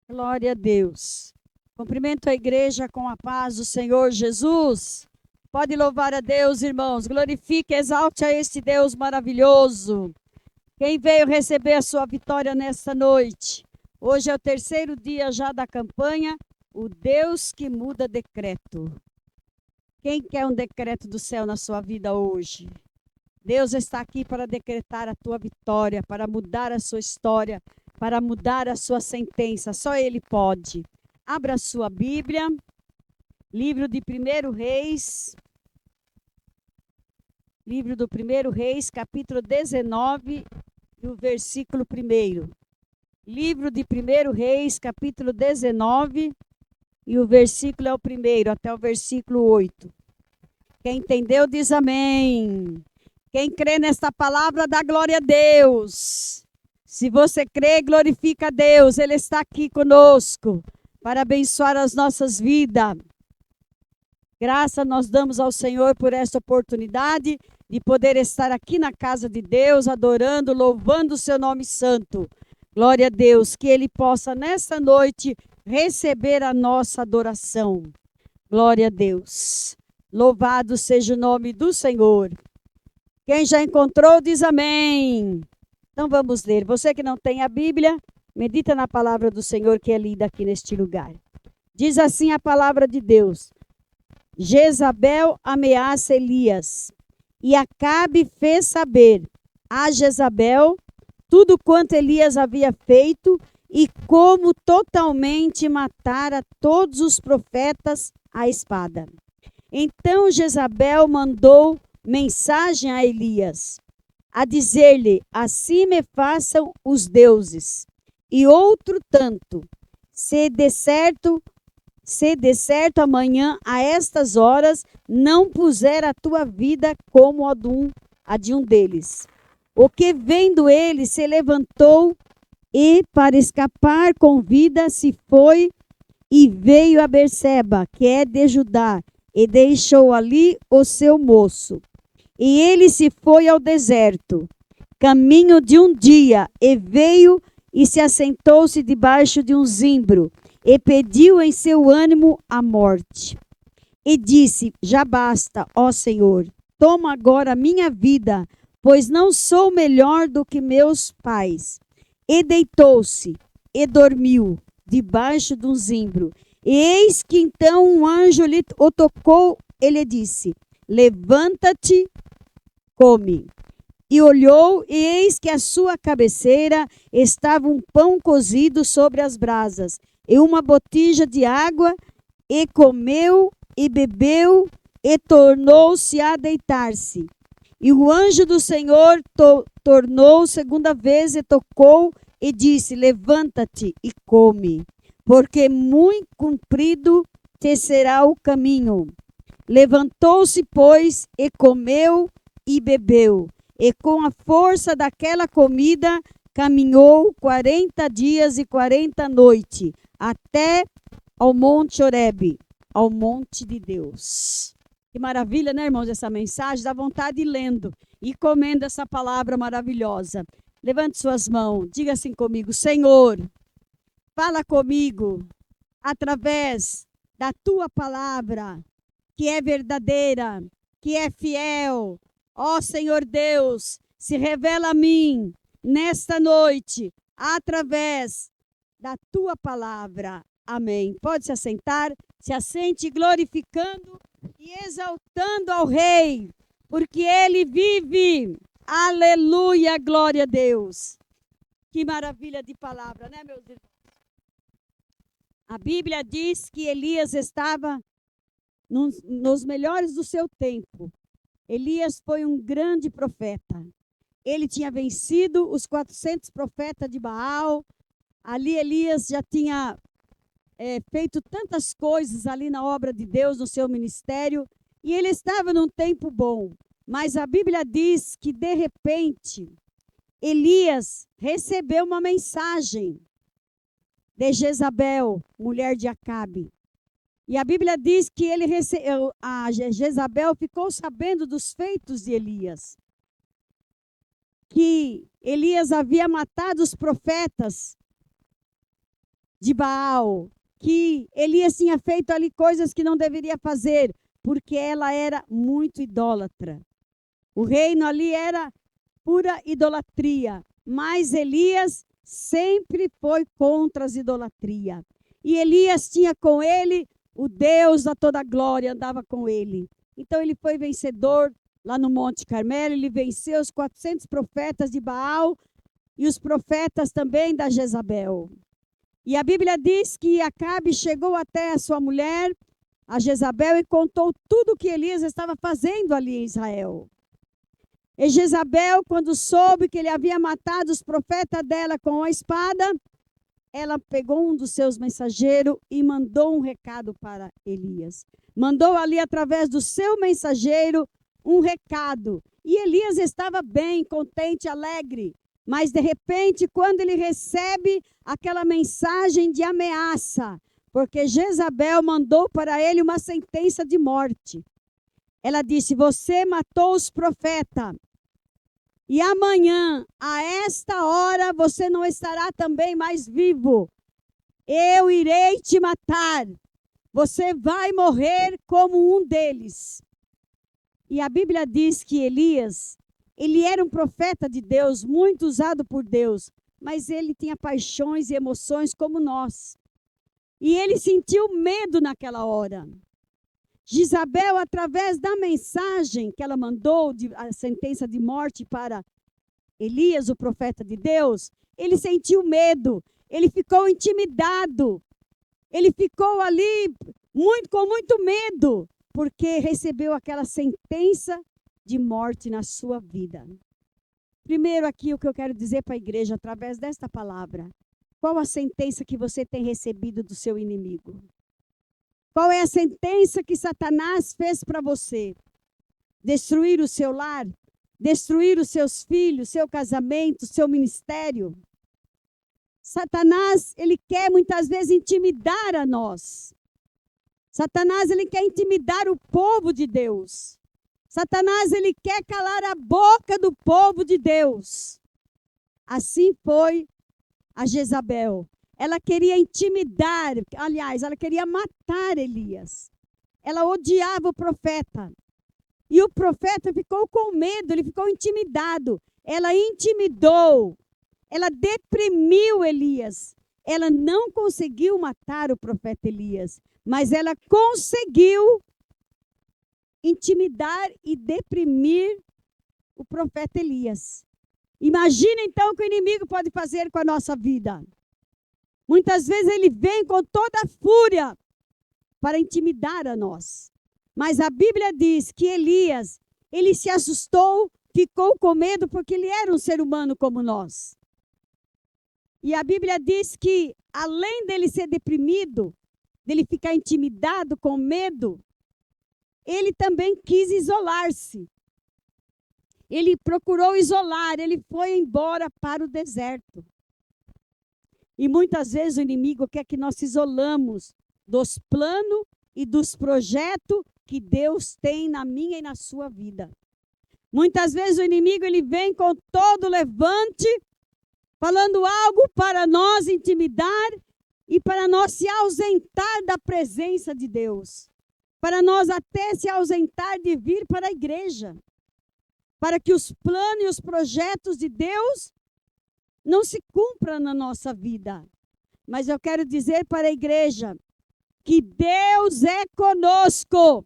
Glória a Deus. Cumprimento a igreja com a paz do Senhor Jesus. Pode louvar a Deus, irmãos. Glorifique, exalte a este Deus maravilhoso. Quem veio receber a sua vitória nesta noite? Hoje é o terceiro dia já da campanha. O Deus que muda decreto. Quem quer um decreto do céu na sua vida hoje? Deus está aqui para decretar a tua vitória, para mudar a sua história, para mudar a sua sentença. Só Ele pode. Abra a sua Bíblia, livro de 1 Reis, livro do 1 Reis, capítulo 19, e o versículo 1. Livro de 1 Reis, capítulo 19, e o versículo é o 1, até o versículo 8. Quem entendeu, diz amém. Quem crê nesta palavra, dá glória a Deus. Se você crê, glorifica a Deus. Ele está aqui conosco para abençoar as nossas vidas. Graças nós damos ao Senhor por esta oportunidade de poder estar aqui na casa de Deus, adorando, louvando o seu nome santo. Glória a Deus, que Ele possa nesta noite receber a nossa adoração. Glória a Deus. Louvado seja o nome do Senhor. Quem já encontrou, diz amém. Então vamos ler. Você que não tem a Bíblia, medita na palavra do Senhor que é lida aqui neste lugar. Diz assim a palavra de Deus. Jezabel ameaça Elias. E Acabe fez saber a Jezabel tudo quanto Elias havia feito e como totalmente matara todos os profetas à espada. Então Jezabel mandou mensagem a Elias, a dizer-lhe: assim me façam os deuses, e outro tanto, se de certo amanhã a estas horas não puser a tua vida como a de um deles. O que vendo ele se levantou e para escapar com vida se foi e veio a Berseba, que é de Judá, e deixou ali o seu moço. E ele se foi ao deserto, caminho de um dia, e veio e se assentou-se debaixo de um zimbro, e pediu em seu ânimo a morte. E disse: já basta, ó Senhor, toma agora a minha vida, pois não sou melhor do que meus pais. E deitou-se e dormiu debaixo de um zimbro. E eis que então um anjo lhe o tocou, ele disse: levanta-te, come. E olhou, e eis que à sua cabeceira estava um pão cozido sobre as brasas, e uma botija de água, e comeu, e bebeu, e tornou-se a deitar-se. E o anjo do Senhor tornou segunda vez, e tocou, e disse: levanta-te e come, porque muito comprido te será o caminho. Levantou-se, pois, e comeu e bebeu, e com a força daquela comida caminhou 40 dias e 40 noites, até ao monte Horebe, ao monte de Deus. Que maravilha, né, irmãos, essa mensagem? Dá vontade de ir lendo e comendo essa palavra maravilhosa. Levante suas mãos, diga assim comigo: Senhor, fala comigo através da tua palavra, que é verdadeira, que é fiel. Ó Senhor Deus, se revela a mim nesta noite, através da tua palavra. Amém. Pode se assentar, se assente glorificando e exaltando ao Rei, porque Ele vive. Aleluia, glória a Deus. Que maravilha de palavra, né, meus irmãos? A Bíblia diz que Elias estava nos melhores do seu tempo. Elias foi um grande profeta. Ele tinha vencido os 400 profetas de Baal. Ali Elias já tinha feito tantas coisas ali na obra de Deus, no seu ministério. E ele estava num tempo bom. Mas a Bíblia diz que, de repente, Elias recebeu uma mensagem de Jezabel, mulher de Acabe. E a Bíblia diz que a Jezabel ficou sabendo dos feitos de Elias. Que Elias havia matado os profetas de Baal, que Elias tinha feito ali coisas que não deveria fazer, porque ela era muito idólatra. O reino ali era pura idolatria, mas Elias sempre foi contra as idolatrias. E Elias tinha com ele o Deus da toda glória, andava com ele. Então ele foi vencedor lá no Monte Carmelo, ele venceu os 400 profetas de Baal e os profetas também da Jezabel. E a Bíblia diz que Acabe chegou até a sua mulher, a Jezabel, e contou tudo o que Elias estava fazendo ali em Israel. E Jezabel, quando soube que ele havia matado os profetas dela com a espada, ela pegou um dos seus mensageiros e mandou um recado para Elias. Mandou ali através do seu mensageiro um recado. E Elias estava bem, contente, alegre. Mas de repente, quando ele recebe aquela mensagem de ameaça, porque Jezabel mandou para ele uma sentença de morte. Ela disse: você matou os profetas. E amanhã, a esta hora, você não estará também mais vivo. Eu irei te matar. Você vai morrer como um deles. E a Bíblia diz que Elias, ele era um profeta de Deus, muito usado por Deus, mas ele tinha paixões e emoções como nós. E ele sentiu medo naquela hora. Jezabel, através da mensagem que ela mandou, a sentença de morte para Elias, o profeta de Deus, ele sentiu medo, ele ficou intimidado, ele ficou ali com muito medo, porque recebeu aquela sentença de morte na sua vida. Primeiro aqui o que eu quero dizer para a igreja, através desta palavra, qual a sentença que você tem recebido do seu inimigo? Qual é a sentença que Satanás fez para você? Destruir o seu lar? Destruir os seus filhos, seu casamento, seu ministério? Satanás, ele quer muitas vezes intimidar a nós. Satanás, ele quer intimidar o povo de Deus. Satanás, ele quer calar a boca do povo de Deus. Assim foi a Jezabel. Ela queria intimidar, aliás, ela queria matar Elias. Ela odiava o profeta. E o profeta ficou com medo, ele ficou intimidado. Ela intimidou, ela deprimiu Elias. Ela não conseguiu matar o profeta Elias, mas ela conseguiu intimidar e deprimir o profeta Elias. Imagina então o que o inimigo pode fazer com a nossa vida. Muitas vezes ele vem com toda a fúria para intimidar a nós. Mas a Bíblia diz que Elias, ele se assustou, ficou com medo porque ele era um ser humano como nós. E a Bíblia diz que além dele ser deprimido, dele ficar intimidado com medo, ele também quis isolar-se. Ele procurou isolar, ele foi embora para o deserto. E muitas vezes o inimigo quer que nós se isolamos dos planos e dos projetos que Deus tem na minha e na sua vida. Muitas vezes o inimigo ele vem com todo levante, falando algo para nós intimidar e para nós se ausentar da presença de Deus. Para nós até se ausentar de vir para a igreja. Para que os planos e os projetos de Deus não se cumpram na nossa vida. Mas eu quero dizer para a igreja que Deus é conosco.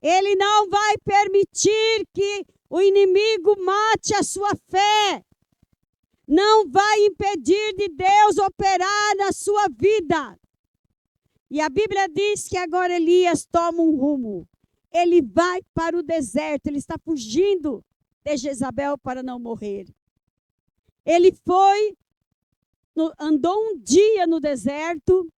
Ele não vai permitir que o inimigo mate a sua fé. Não vai impedir de Deus operar na sua vida. E a Bíblia diz que agora Elias toma um rumo. Ele vai para o deserto, ele está fugindo de Jezabel para não morrer. Ele andou um dia no deserto.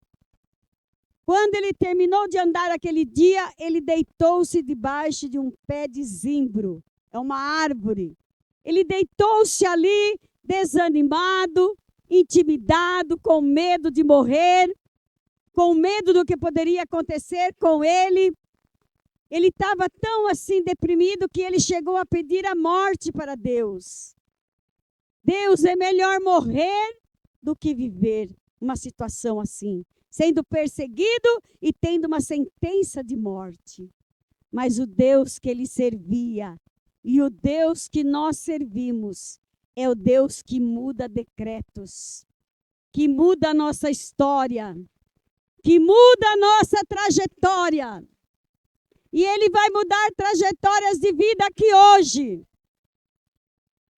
Quando ele terminou de andar aquele dia, ele deitou-se debaixo de um pé de zimbro. É uma árvore. Ele deitou-se ali, desanimado, intimidado, com medo de morrer, com medo do que poderia acontecer com ele. Ele estava tão assim deprimido que ele chegou a pedir a morte para Deus. Deus, é melhor morrer do que viver. uma situação assim, sendo perseguido e tendo uma sentença de morte. Mas o Deus que ele servia e o Deus que nós servimos é o Deus que muda decretos, que muda a nossa história, que muda a nossa trajetória. E ele vai mudar trajetórias de vida aqui hoje.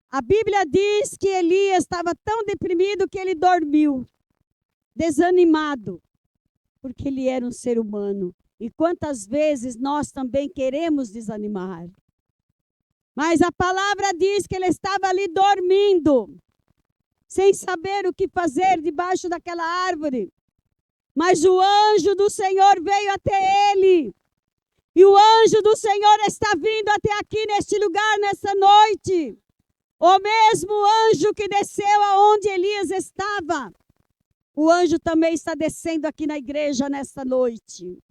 A Bíblia diz que Elias estava tão deprimido que ele dormiu, desanimado, porque ele era um ser humano. E quantas vezes nós também queremos desanimar. Mas a palavra diz que ele estava ali dormindo, sem saber o que fazer debaixo daquela árvore. Mas o anjo do Senhor veio até ele. E o anjo do Senhor está vindo até aqui neste lugar, nessa noite. O mesmo anjo que desceu aonde Elias estava. O anjo também está descendo aqui na igreja nesta noite.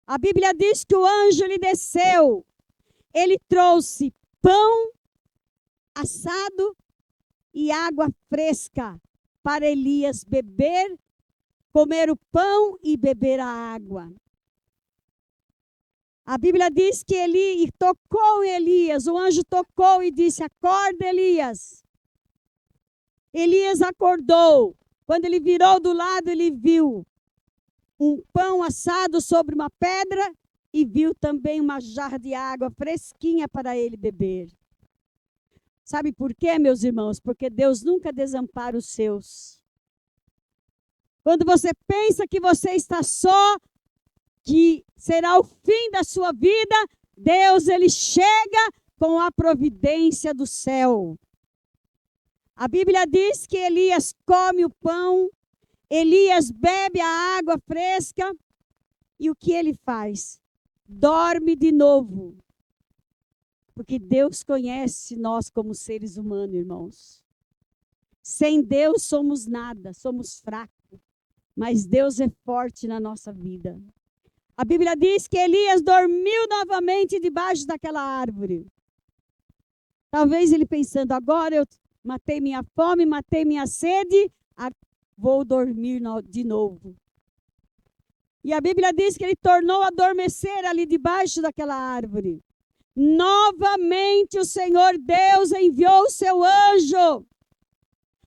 A Bíblia diz que o anjo lhe desceu. Ele trouxe pão assado e água fresca para Elias beber, comer o pão e beber a água. A Bíblia diz que ele tocou em Elias, o anjo tocou e disse: acorda, Elias. Elias acordou. Quando ele virou do lado, ele viu um pão assado sobre uma pedra e viu também uma jarra de água fresquinha para ele beber. Sabe por quê, meus irmãos? Porque Deus nunca desampara os seus. Quando você pensa que você está só, que será o fim da sua vida, Deus, ele chega com a providência do céu. A Bíblia diz que Elias come o pão, Elias bebe a água fresca, e o que ele faz? Dorme de novo. Porque Deus conhece nós como seres humanos, irmãos. Sem Deus somos nada, somos fracos. Mas Deus é forte na nossa vida. A Bíblia diz que Elias dormiu novamente debaixo daquela árvore. Talvez ele pensando, agora eu matei minha fome, matei minha sede, vou dormir de novo. E a Bíblia diz que ele tornou a adormecer ali debaixo daquela árvore. Novamente o Senhor Deus enviou o seu anjo.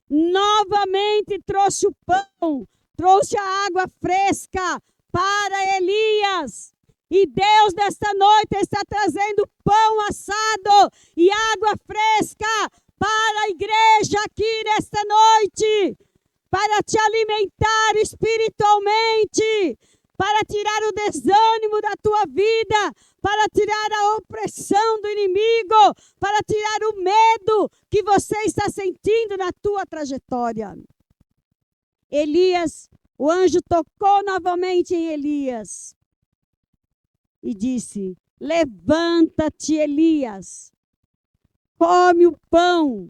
Novamente trouxe o pão, trouxe a água fresca para Elias. E Deus nesta noite está trazendo pão assado e água fresca para a igreja aqui nesta noite, para te alimentar espiritualmente, para tirar o desânimo da tua vida, para tirar a opressão do inimigo, para tirar o medo que você está sentindo na tua trajetória. Elias, o anjo tocou novamente em Elias e disse: levanta-te, Elias, come o pão,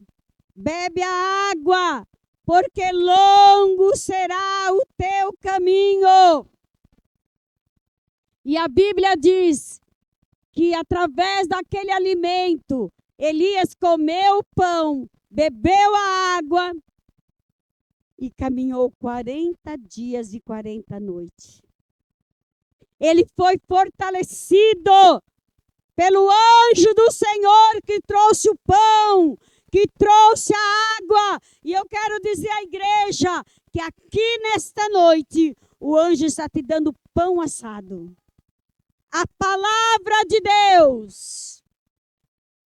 bebe a água, porque longo será o teu caminho. E a Bíblia diz que através daquele alimento, Elias comeu o pão, bebeu a água e caminhou 40 dias e 40 noites. Ele foi fortalecido pelo anjo do Senhor que trouxe o pão, que trouxe a água. E eu quero dizer à igreja que aqui nesta noite o anjo está te dando pão assado. A palavra de Deus.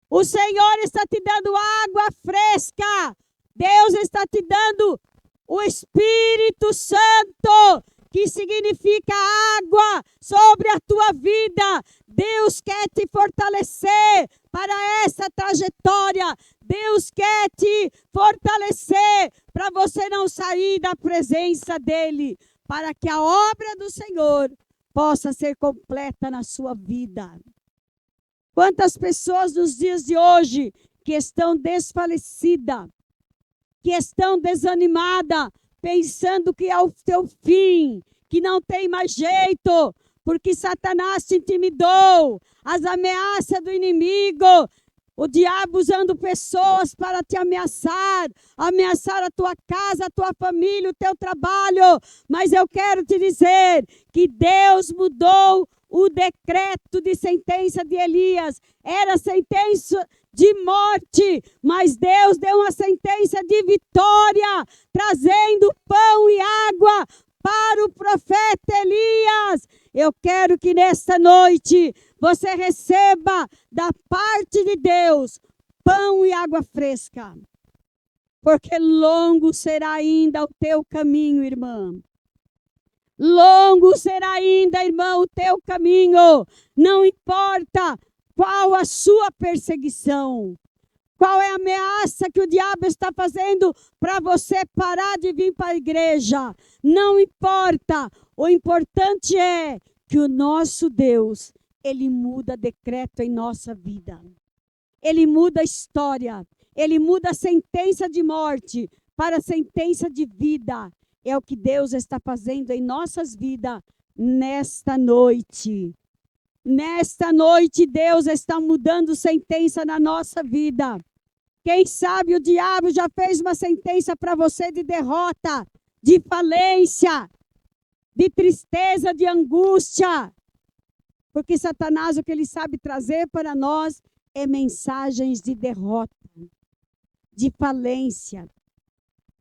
O Senhor está te dando água fresca. Deus está te dando o Espírito Santo, que significa água sobre a tua vida. Deus quer te fortalecer para essa trajetória. Deus quer te fortalecer para você não sair da presença dEle, para que a obra do Senhor possa ser completa na sua vida. Quantas pessoas nos dias de hoje que estão desfalecidas, que estão desanimadas, pensando que é o teu fim, que não tem mais jeito, porque Satanás te intimidou, as ameaças do inimigo, O diabo usando pessoas para te ameaçar a tua casa, a tua família, o teu trabalho. Mas eu quero te dizer que Deus mudou o decreto de sentença de Elias. Era sentença de morte, mas Deus deu uma sentença de vitória, trazendo pão e água para o profeta Elias. Eu quero que nesta noite você receba da parte de Deus pão e água fresca. Porque longo será ainda o teu caminho, irmã. Longo será ainda, irmão, o teu caminho. Não importa qual a sua perseguição. Qual é a ameaça que o diabo está fazendo para você parar de vir para a igreja? Não importa. O importante é que o nosso Deus, Ele muda decreto em nossa vida. Ele muda a história. Ele muda a sentença de morte para a sentença de vida. É o que Deus está fazendo em nossas vidas nesta noite. Nesta noite, Deus está mudando sentença na nossa vida. Quem sabe o diabo já fez uma sentença para você de derrota, de falência, de tristeza, de angústia. Porque Satanás, o que ele sabe trazer para nós é mensagens de derrota, de falência,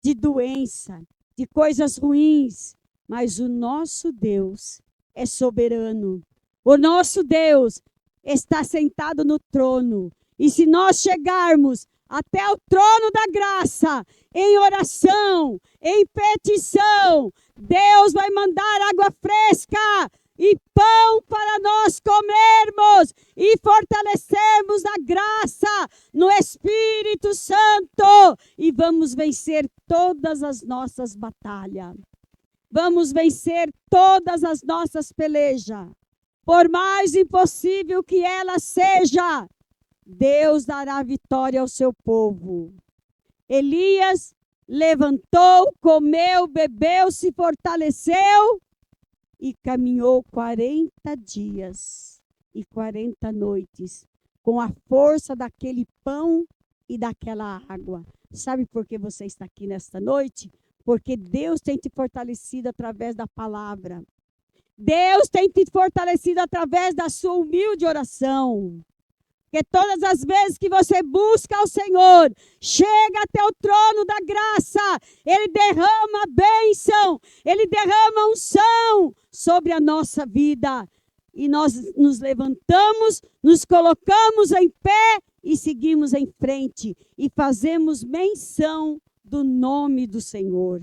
de doença, de coisas ruins. Mas o nosso Deus é soberano. O nosso Deus está sentado no trono. E se nós chegarmos até o trono da graça, em oração, em petição, Deus vai mandar água fresca e pão para nós comermos e fortalecermos a graça no Espírito Santo. E vamos vencer todas as nossas batalhas. Vamos vencer todas as nossas pelejas. Por mais impossível que ela seja, Deus dará vitória ao seu povo. Elias levantou, comeu, bebeu, se fortaleceu e caminhou 40 dias e 40 noites com a força daquele pão e daquela água. Sabe por que você está aqui nesta noite? Porque Deus tem te fortalecido através da palavra. Deus tem te fortalecido através da sua humilde oração. Porque todas as vezes que você busca o Senhor, chega até o trono da graça, Ele derrama bênção, Ele derrama unção sobre a nossa vida. E nós nos levantamos, nos colocamos em pé e seguimos em frente. E fazemos menção do nome do Senhor.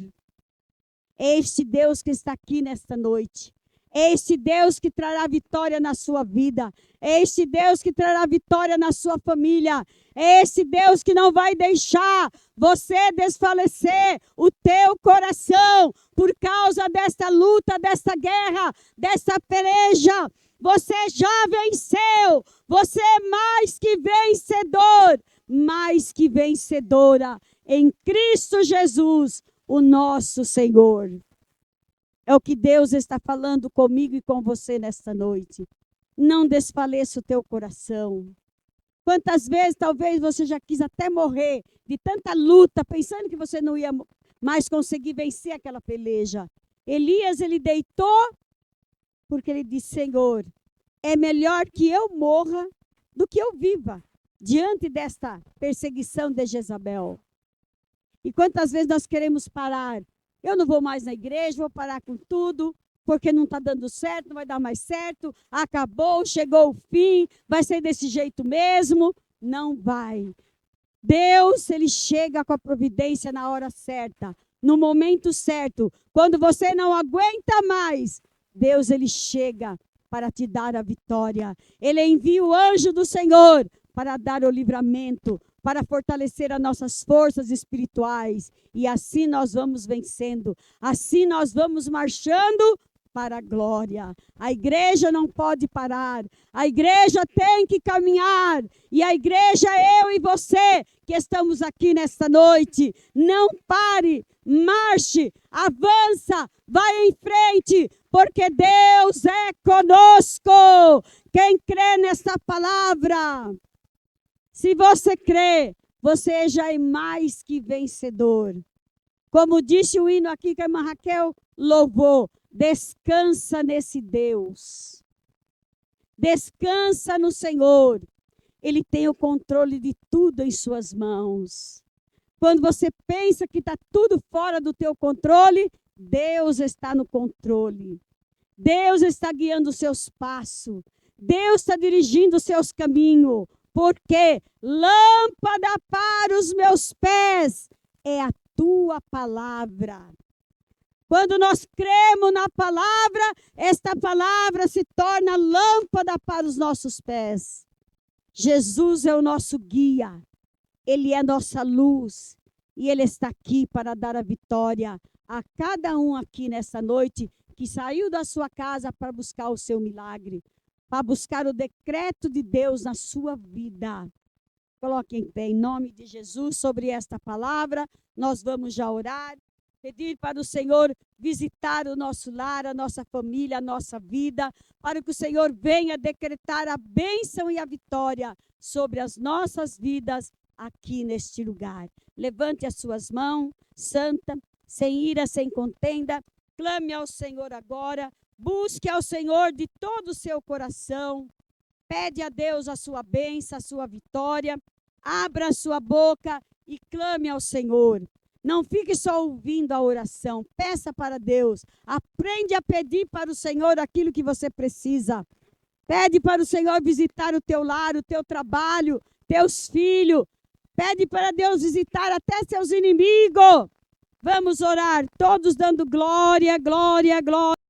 É este Deus que está aqui nesta noite. É este Deus que trará vitória na sua vida. É este Deus que trará vitória na sua família. É este Deus que não vai deixar você desfalecer o teu coração por causa desta luta, desta guerra, desta peleja. Você já venceu. Você é mais que vencedor, mais que vencedora em Cristo Jesus, o nosso Senhor. É o que Deus está falando comigo e com você nesta noite. Não desfaleça o teu coração. Quantas vezes talvez você já quis até morrer de tanta luta, pensando que você não ia mais conseguir vencer aquela peleja. Elias, ele deitou porque ele disse: Senhor, é melhor que eu morra do que eu viva diante desta perseguição de Jezabel. E quantas vezes nós queremos parar? Eu não vou mais na igreja, vou parar com tudo, porque não está dando certo, não vai dar mais certo, acabou, chegou o fim, vai ser desse jeito mesmo. Não vai. Deus, Ele chega com a providência na hora certa, no momento certo. Quando você não aguenta mais, Deus, Ele chega para te dar a vitória. Ele envia o anjo do Senhor para dar o livramento, para fortalecer as nossas forças espirituais. E assim nós vamos vencendo. Assim nós vamos marchando para a glória. A igreja não pode parar. A igreja tem que caminhar. E a igreja, eu e você, que estamos aqui nesta noite, não pare, marche, avança, vai em frente, porque Deus é conosco. Quem crê nesta palavra, Se você crê, você já é mais que vencedor. Como disse o hino aqui que a irmã Raquel louvou, descansa nesse Deus. Descansa no Senhor. Ele tem o controle de tudo em suas mãos. Quando você pensa que está tudo fora do teu controle, Deus está no controle. Deus está guiando os seus passos. Deus está dirigindo os seus caminhos. Porque lâmpada para os meus pés é a tua palavra. Quando nós cremos na palavra, esta palavra se torna lâmpada para os nossos pés. Jesus é o nosso guia. Ele é nossa luz. E Ele está aqui para dar a vitória a cada um aqui nessa noite que saiu da sua casa para buscar o seu milagre, para buscar o decreto de Deus na sua vida. Coloque em pé em nome de Jesus sobre esta palavra. Nós vamos já orar, pedir para o Senhor visitar o nosso lar, a nossa família, a nossa vida, para que o Senhor venha decretar a bênção e a vitória sobre as nossas vidas aqui neste lugar. Levante as suas mãos, santa, sem ira, sem contenda, clame ao Senhor agora, busque ao Senhor de todo o seu coração, pede a Deus a sua bênção, a sua vitória, abra a sua boca e clame ao Senhor. Não fique só ouvindo a oração, peça para Deus, aprende a pedir para o Senhor aquilo que você precisa. Pede para o Senhor visitar o teu lar, o teu trabalho, teus filhos. Pede para Deus visitar até seus inimigos. Vamos orar, todos dando glória, glória, glória.